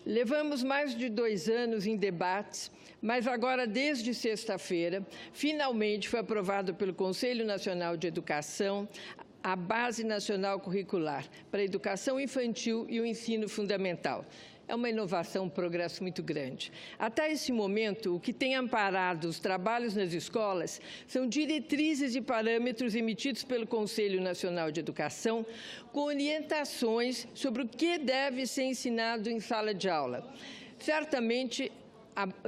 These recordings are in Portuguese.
Levamos mais de 2 anos em debates, mas agora, desde sexta-feira, finalmente foi aprovado pelo Conselho Nacional de Educação a Base Nacional Curricular para a Educação Infantil e o Ensino Fundamental. É uma inovação, um progresso muito grande. Até esse momento, o que tem amparado os trabalhos nas escolas são diretrizes e parâmetros emitidos pelo Conselho Nacional de Educação, com orientações sobre o que deve ser ensinado em sala de aula. Certamente,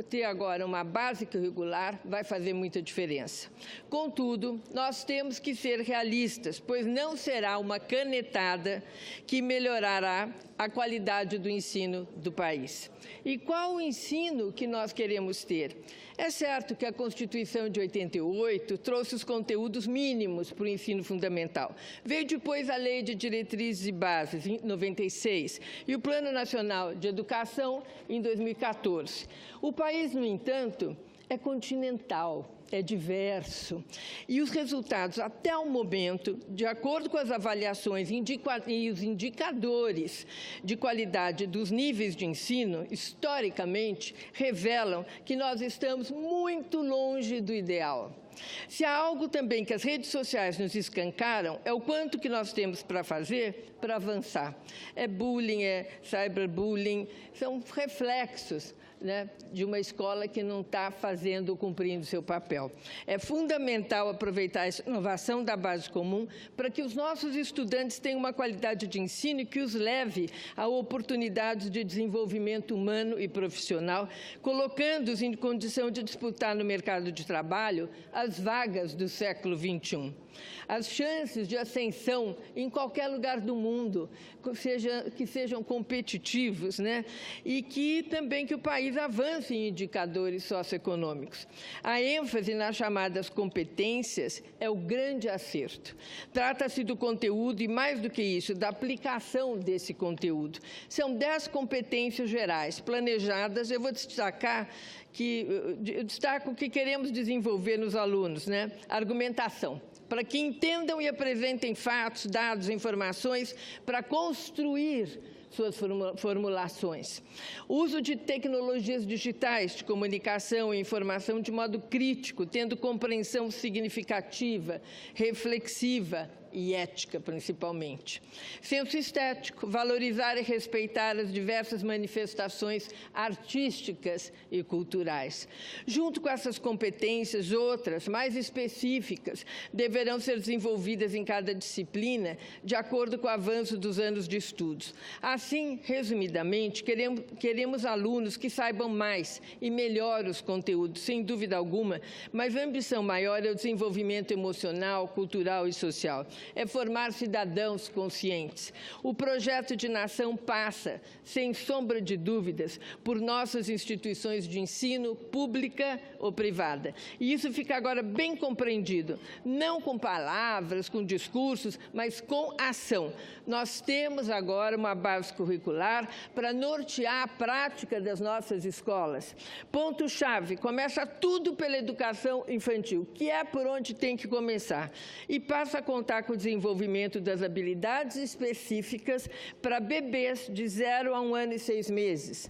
ter agora uma base curricular vai fazer muita diferença. Contudo, nós temos que ser realistas, pois não será uma canetada que melhorará a qualidade do ensino do país. E qual o ensino que nós queremos ter? É certo que a Constituição de 88 trouxe os conteúdos mínimos para o ensino fundamental. Veio depois a Lei de Diretrizes e Bases, em 96, e o Plano Nacional de Educação, em 2014. O país, no entanto, é continental, é diverso. E os resultados, até o momento, de acordo com as avaliações e os indicadores de qualidade dos níveis de ensino, historicamente, revelam que nós estamos muito longe do ideal. Se há algo também que as redes sociais nos escancaram, é o quanto que nós temos para fazer para avançar. É bullying, é cyberbullying, são reflexos, né, de uma escola que não está cumprindo seu papel. É fundamental aproveitar a inovação da base comum para que os nossos estudantes tenham uma qualidade de ensino que os leve a oportunidades de desenvolvimento humano e profissional, colocando-os em condição de disputar no mercado de trabalho as vagas do século XXI. As chances de ascensão em qualquer lugar do mundo que sejam competitivos, né? E que o país avance em indicadores socioeconômicos. A ênfase nas chamadas competências é o grande acerto. Trata-se do conteúdo e, mais do que isso, da aplicação desse conteúdo. São 10 competências gerais planejadas. Eu vou destacar eu destaco o que queremos desenvolver nos alunos, né? Argumentação, para que entendam e apresentem fatos, dados, informações, para construir suas formulações. Uso de tecnologias digitais de comunicação e informação de modo crítico, tendo compreensão significativa, reflexiva e ética, principalmente. Senso estético, valorizar e respeitar as diversas manifestações artísticas e culturais. Junto com essas competências, outras, mais específicas, deverão ser desenvolvidas em cada disciplina, de acordo com o avanço dos anos de estudos. Assim, resumidamente, queremos alunos que saibam mais e melhor os conteúdos, sem dúvida alguma, mas a ambição maior é o desenvolvimento emocional, cultural e social. É formar cidadãos conscientes. O projeto de nação passa, sem sombra de dúvidas, por nossas instituições de ensino, pública ou privada. E isso fica agora bem compreendido, não com palavras, com discursos, mas com ação. Nós temos agora uma base curricular para nortear a prática das nossas escolas. Ponto-chave, começa tudo pela educação infantil, que é por onde tem que começar, e passa a contar com o desenvolvimento das habilidades específicas para bebês de 0 a 1 ano e 6 meses,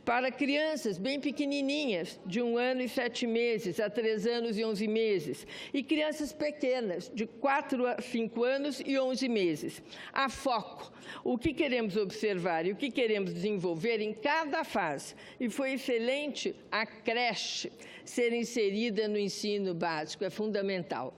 para crianças bem pequenininhas, de 1 ano e 7 meses a 3 anos e 11 meses, e crianças pequenas, de 4 a 5 anos e 11 meses. Há foco, o que queremos observar e o que queremos desenvolver em cada fase. E foi excelente a creche ser inserida no ensino básico, é fundamental.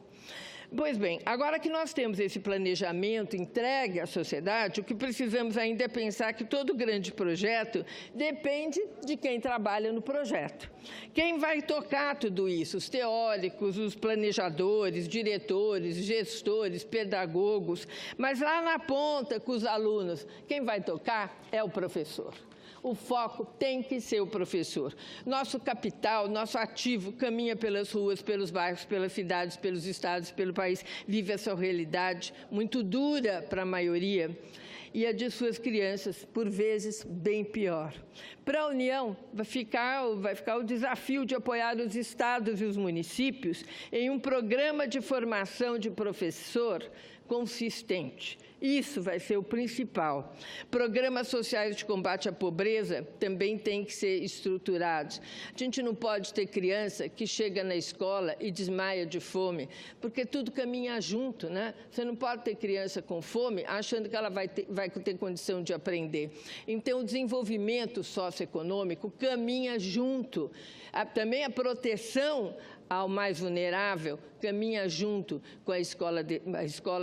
Pois bem, agora que nós temos esse planejamento entregue à sociedade, o que precisamos ainda é pensar que todo grande projeto depende de quem trabalha no projeto. Quem vai tocar tudo isso? Os teóricos, os planejadores, diretores, gestores, pedagogos, mas lá na ponta com os alunos, quem vai tocar é o professor. O foco tem que ser o professor. Nosso capital, nosso ativo, caminha pelas ruas, pelos bairros, pelas cidades, pelos estados, pelo país, vive essa realidade muito dura para a maioria. e a de suas crianças, por vezes, bem pior. Para a União, vai ficar o desafio de apoiar os estados e os municípios em um programa de formação de professor consistente. Isso vai ser o principal. Programas sociais de combate à pobreza também têm que ser estruturados. A gente não pode ter criança que chega na escola e desmaia de fome, porque tudo caminha junto, né? Você não pode ter criança com fome achando que ela vai ter condição de aprender. Então, o desenvolvimento socioeconômico caminha junto. Também a proteção ao mais vulnerável caminha junto com a escola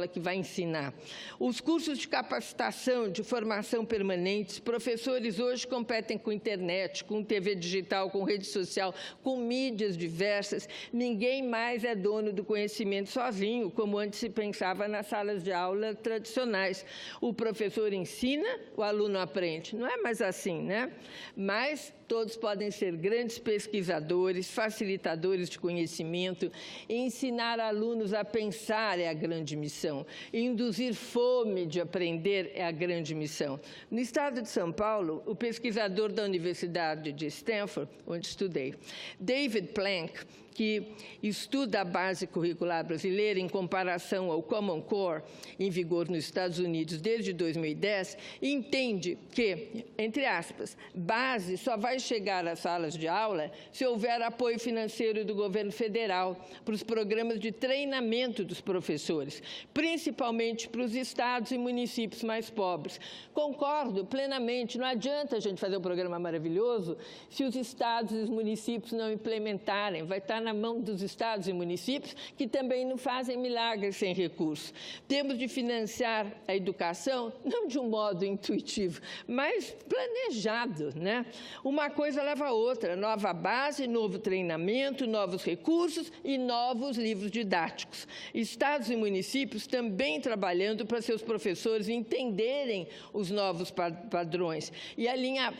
que vai ensinar. Os cursos de capacitação, de formação permanentes, professores hoje competem com internet, com TV digital, com rede social, com mídias diversas. Ninguém mais é dono do conhecimento sozinho, como antes se pensava nas salas de aula tradicionais. O professor ensina, o aluno aprende. Não é mais assim, né? Mas todos podem ser grandes pesquisadores, facilitadores de conhecimento. Ensinar alunos a pensar é a grande missão. Induzir fome de aprender é a grande missão. No estado de São Paulo, o pesquisador da Universidade de Stanford, onde estudei, David Planck, que estuda a base curricular brasileira em comparação ao Common Core, em vigor nos Estados Unidos desde 2010, entende que, entre aspas, base só vai chegar às salas de aula se houver apoio financeiro do governo federal para os programas de treinamento dos professores, principalmente para os estados e municípios mais pobres. Concordo plenamente, não adianta a gente fazer um programa maravilhoso se os estados e os municípios não implementarem, vai estar na mão dos estados e municípios, que também não fazem milagres sem recursos. Temos de financiar a educação, não de um modo intuitivo, mas planejado, né? Uma coisa leva a outra, nova base, novo treinamento, novos recursos e novos livros didáticos. Estados e municípios também trabalhando para seus professores entenderem os novos padrões e alinhar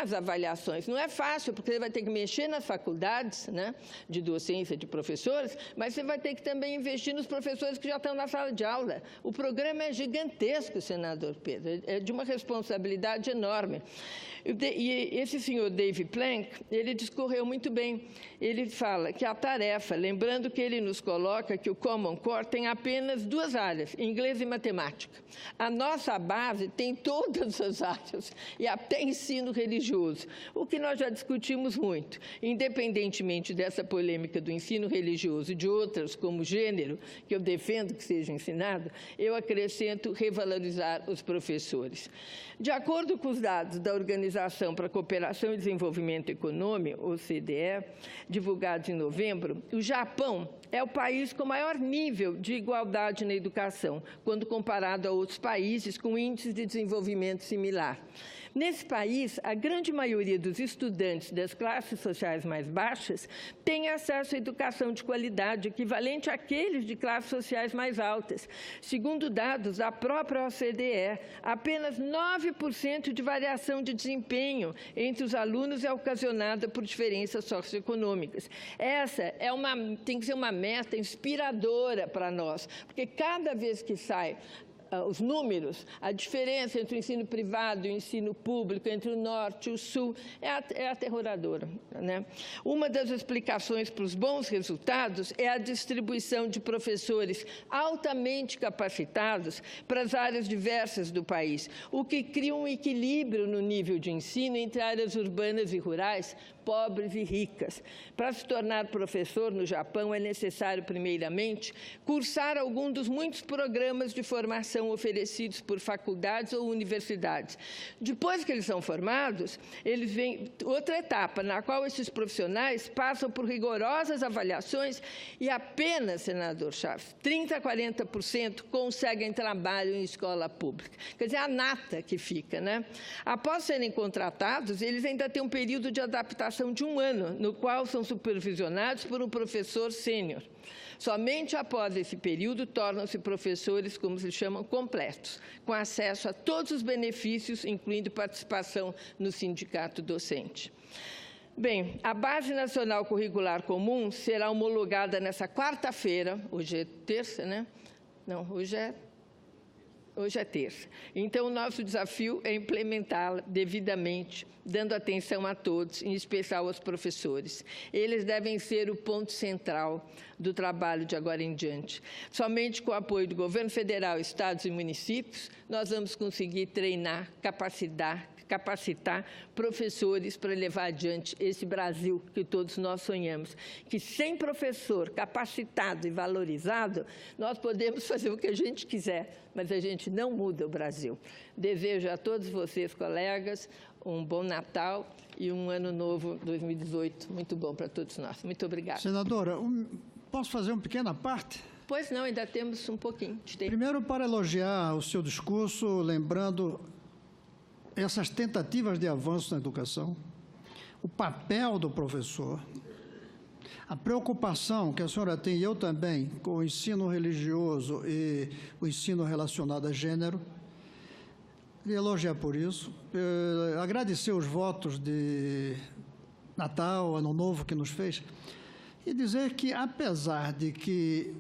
as avaliações. Não é fácil, porque você vai ter que mexer nas faculdades, né, de docência de professores, mas você vai ter que também investir nos professores que já estão na sala de aula. O programa é gigantesco, senador Pedro, é de uma responsabilidade enorme. E esse senhor David Planck, ele discorreu muito bem. Ele fala que a tarefa, lembrando que ele nos coloca que o Common Core tem apenas duas áreas, inglês e matemática. A nossa base tem todas as áreas, e até ensino religioso, o que nós já discutimos muito. Independentemente dessa polêmica do ensino religioso e de outras, como gênero, que eu defendo que seja ensinado, eu acrescento revalorizar os professores. De acordo com os dados da Organização para a Cooperação e Desenvolvimento Econômico, OCDE, divulgados em novembro, o Japão é o país com maior nível de igualdade na educação, quando comparado a outros países com índices de desenvolvimento similar. Nesse país, a grande maioria dos estudantes das classes sociais mais baixas tem acesso à educação de qualidade, equivalente àqueles de classes sociais mais altas. Segundo dados da própria OCDE, apenas 9% de variação de desempenho entre os alunos é ocasionada por diferenças socioeconômicas. Essa tem que ser uma meta inspiradora para nós, porque cada vez que sai os números, a diferença entre o ensino privado e o ensino público, entre o norte e o sul, é aterroradora, né? Uma das explicações para os bons resultados é a distribuição de professores altamente capacitados para as áreas diversas do país, o que cria um equilíbrio no nível de ensino entre áreas urbanas e rurais, pobres e ricas. Para se tornar professor no Japão, é necessário, primeiramente, cursar algum dos muitos programas de formação oferecidos por faculdades ou universidades. Depois que eles são formados, eles vêm outra etapa, na qual esses profissionais passam por rigorosas avaliações e apenas, senador Chaves, 30% a 40% conseguem trabalho em escola pública. Quer dizer, a nata que fica, né? Após serem contratados, eles ainda têm um período de adaptação de 1 ano, no qual são supervisionados por um professor sênior. Somente após esse período tornam-se professores, como se chamam, completos, com acesso a todos os benefícios, incluindo participação no sindicato docente. Bem, a Base Nacional Curricular Comum será homologada nessa quarta-feira, hoje é terça, né? Não, hoje é Hoje é terça. Então, o nosso desafio é implementá-la devidamente, dando atenção a todos, em especial aos professores. Eles devem ser o ponto central do trabalho de agora em diante. Somente com o apoio do governo federal, estados e municípios, nós vamos conseguir treinar, capacitar professores para levar adiante esse Brasil que todos nós sonhamos. Que sem professor capacitado e valorizado, nós podemos fazer o que a gente quiser, mas a gente não muda o Brasil. Desejo a todos vocês, colegas, um bom Natal e um ano novo 2018 muito bom para todos nós. Muito obrigada. Senadora, posso fazer uma pequena parte? Pois não, ainda temos um pouquinho de tempo. Primeiro, para elogiar o seu discurso, lembrando essas tentativas de avanço na educação, o papel do professor, a preocupação que a senhora tem, e eu também, com o ensino religioso e o ensino relacionado a gênero, e elogiar por isso, agradecer os votos de Natal, Ano Novo que nos fez, e dizer que, apesar de que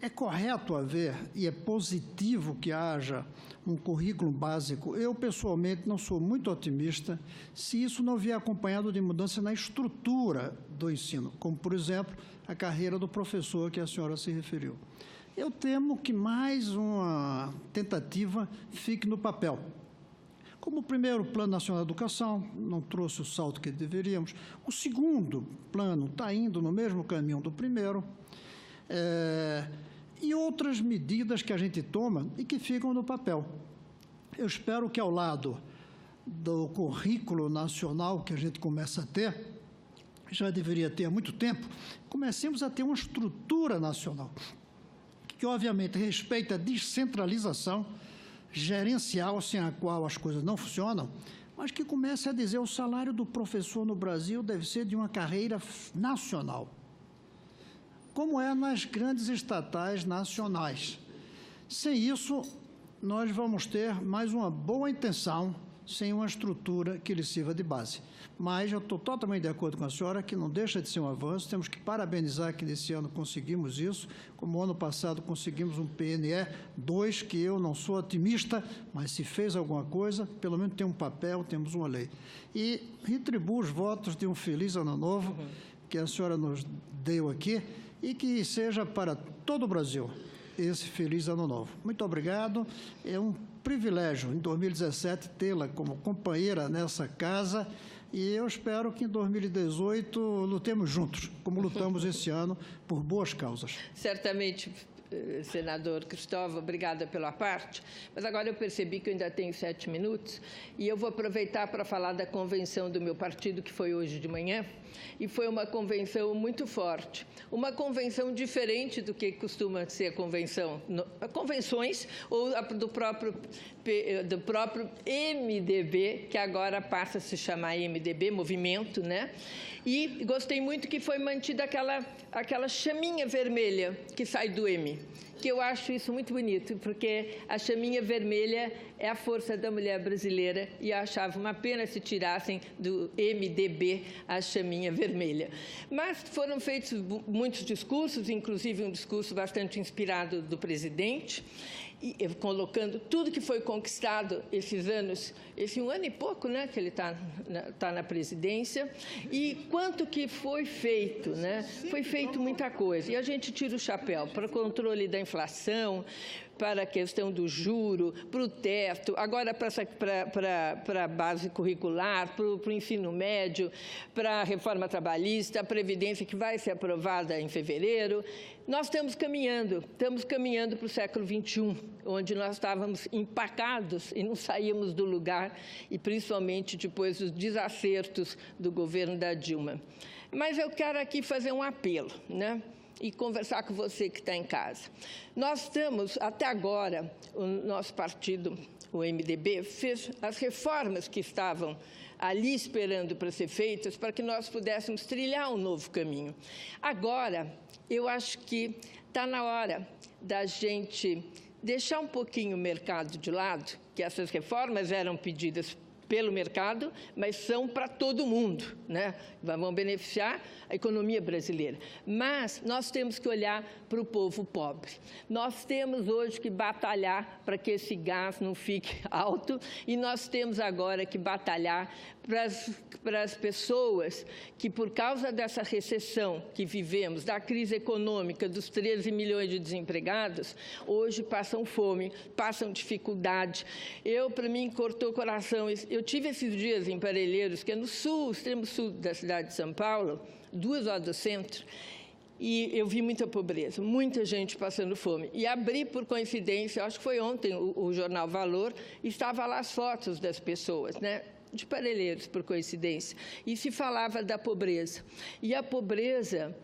é correto haver e é positivo que haja um currículo básico, eu, pessoalmente, não sou muito otimista se isso não vier acompanhado de mudança na estrutura do ensino, como, por exemplo, a carreira do professor que a senhora se referiu. Eu temo que mais uma tentativa fique no papel. Como o primeiro Plano Nacional de Educação não trouxe o salto que deveríamos, o segundo plano está indo no mesmo caminho do primeiro, e outras medidas que a gente toma e que ficam no papel. Eu espero que, ao lado do currículo nacional que a gente começa a ter, já deveria ter há muito tempo, comecemos a ter uma estrutura nacional, que obviamente respeita a descentralização gerencial, sem a qual as coisas não funcionam, mas que comece a dizer o salário do professor no Brasil deve ser de uma carreira nacional, como é nas grandes estatais nacionais. Sem isso, nós vamos ter mais uma boa intenção, sem uma estrutura que lhe sirva de base. Mas eu estou totalmente de acordo com a senhora que não deixa de ser um avanço, temos que parabenizar que nesse ano conseguimos isso, como ano passado conseguimos um PNE 2, que eu não sou otimista, mas se fez alguma coisa, pelo menos tem um papel, temos uma lei. E retribuo os votos de um feliz ano novo, que a senhora nos deu aqui, e que seja para todo o Brasil esse feliz ano novo. Muito obrigado. É um privilégio, em 2017, tê-la como companheira nessa casa, e eu espero que em 2018 lutemos juntos, como lutamos esse ano, por boas causas. Certamente, senador Cristóvão, obrigada pela parte, mas agora eu percebi que eu ainda tenho 7 minutos, e eu vou aproveitar para falar da convenção do meu partido, que foi hoje de manhã, e foi uma convenção muito forte, uma convenção diferente do que costuma ser a convenção, convenções ou do próprio MDB, que agora passa a se chamar MDB, movimento, né? E gostei muito que foi mantida aquela chaminha vermelha que sai do M, que eu acho isso muito bonito, porque a chaminha vermelha é a força da mulher brasileira, e eu achava uma pena se tirassem do MDB a chaminha vermelha. Mas foram feitos muitos discursos, inclusive um discurso bastante inspirado do presidente, e colocando tudo que foi conquistado esses anos, esse 1 ano e pouco, né, que ele está na presidência, e quanto que foi feito, né? Foi feito muita coisa. E a gente tira o chapéu para o controle da inflação, para a questão do juro, para o teto, agora para a base curricular, para o ensino médio, para a reforma trabalhista, a Previdência, que vai ser aprovada em fevereiro. Nós estamos caminhando para o século XXI, onde nós estávamos empacados e não saíamos do lugar, e principalmente depois dos desacertos do governo da Dilma. Mas eu quero aqui fazer um apelo, né? E conversar com você que está em casa. Nós estamos, até agora, o nosso partido, o MDB, fez as reformas que estavam ali esperando para ser feitas, para que nós pudéssemos trilhar um novo caminho. Agora, eu acho que está na hora da gente deixar um pouquinho o mercado de lado, que essas reformas eram pedidas pelo mercado, mas são para todo mundo, né? Vão beneficiar a economia brasileira. Mas nós temos que olhar para o povo pobre. Nós temos hoje que batalhar para que esse gás não fique alto e nós temos agora que batalhar para as pessoas que, por causa dessa recessão que vivemos, da crise econômica, dos 13 milhões de desempregados, hoje passam fome, passam dificuldade. Para mim, cortou o coração. Eu tive esses dias em Parelheiros, que é no sul, extremo sul da cidade de São Paulo, 2 horas do centro, e eu vi muita pobreza, muita gente passando fome. E abri, por coincidência, acho que foi ontem, o jornal Valor, e estava lá as fotos das pessoas, né? De Parelheiros, por coincidência, e se falava da pobreza. E a pobreza,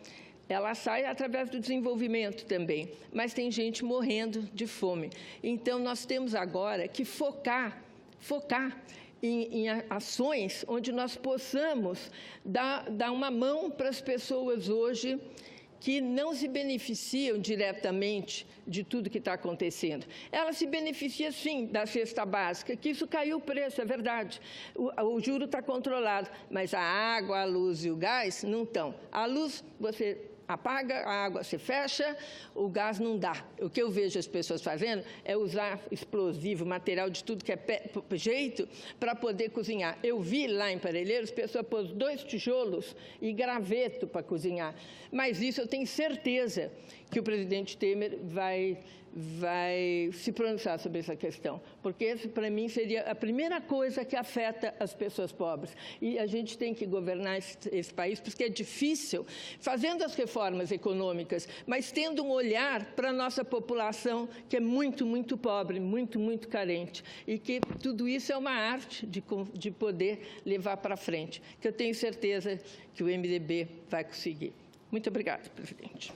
ela sai através do desenvolvimento também, mas tem gente morrendo de fome. Então, nós temos agora que focar em ações onde nós possamos dar uma mão para as pessoas hoje que não se beneficiam diretamente de tudo que está acontecendo. Ela se beneficia, sim, da cesta básica, que isso caiu o preço, é verdade. O juro está controlado, mas a água, a luz e o gás não estão. A luz, você apaga, a água se fecha, o gás não dá. O que eu vejo as pessoas fazendo é usar explosivo, material de tudo que é jeito, para poder cozinhar. Eu vi lá em Parelheiros, pessoas pôs 2 tijolos e graveto para cozinhar. Mas isso eu tenho certeza que o presidente Temer vai se pronunciar sobre essa questão, porque esse, para mim, seria a primeira coisa que afeta as pessoas pobres. E a gente tem que governar esse país, porque é difícil, fazendo as reformas econômicas, mas tendo um olhar para a nossa população, que é muito, muito pobre, muito, muito carente, e que tudo isso é uma arte de poder levar para frente, que eu tenho certeza que o MDB vai conseguir. Muito obrigada, presidente.